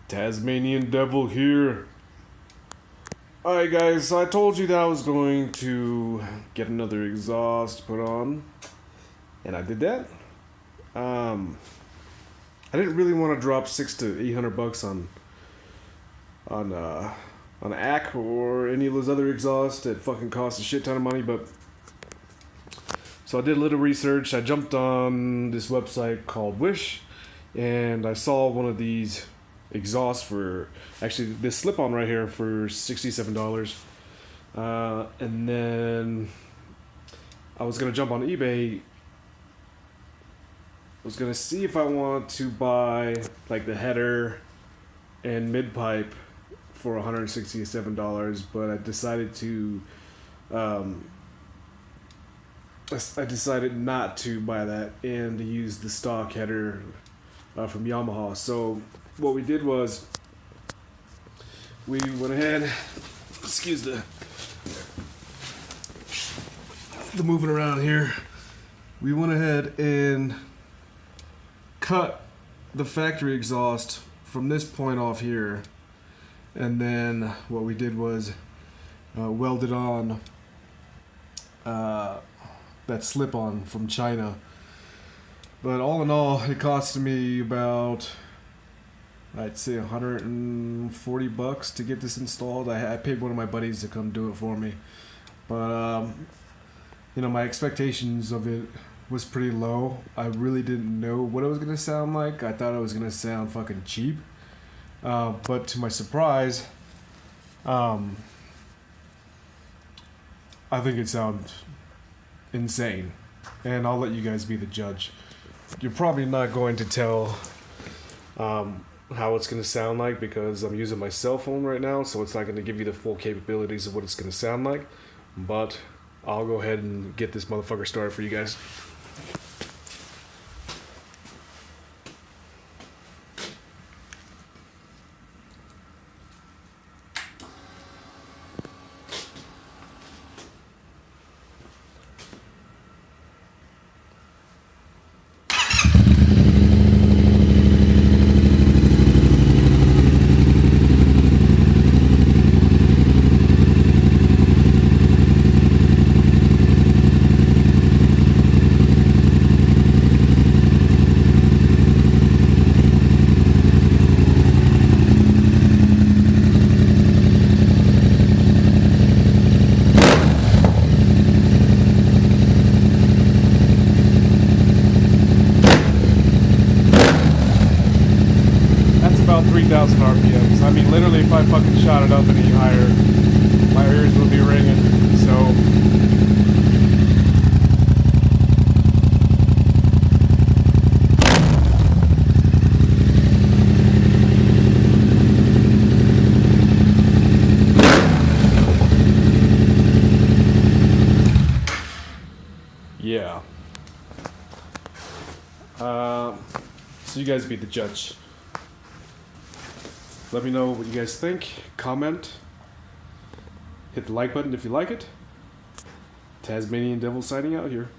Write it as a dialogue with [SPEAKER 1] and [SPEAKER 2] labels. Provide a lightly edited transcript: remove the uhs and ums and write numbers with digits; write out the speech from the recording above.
[SPEAKER 1] Tasmanian Devil here. Alright guys, so I told you that I was going to get another exhaust put on, and I did that. I didn't really want to drop $600 to $800 on ACK or any of those other exhausts that fucking cost a shit ton of money, but so I did a little research. I jumped on this website called Wish, and I saw one of these exhaust for actually this slip-on right here for $67, and then I was gonna jump on eBay. I was gonna see if I want to buy like the header and mid pipe for $167, but I decided to I decided not to buy that and to use the stock header from Yamaha. So what we did was we went ahead, excuse the moving around here, we went ahead and cut the factory exhaust from this point off here, and then what we did was welded on that slip-on from China. But all in all, it cost me about, I'd say $140 to get this installed. I paid one of my buddies to come do it for me, but you know, my expectations of it was pretty low. I really didn't know what it was gonna sound like. I thought it was gonna sound fucking cheap, but to my surprise, I think it sounds insane, and I'll let you guys be the judge. You're probably not going to tell how it's going to sound like because I'm using my cell phone right now, so it's not going to give you the full capabilities of what it's going to sound like, but I'll go ahead and get this motherfucker started for you guys. About 3,000 RPMs. I mean, literally, if I fucking shot it up any higher, my ears would be ringing. So, yeah. So you guys be the judge. Let me know what you guys think. Comment. Hit the like button if you like it. Tasmanian Devil signing out here.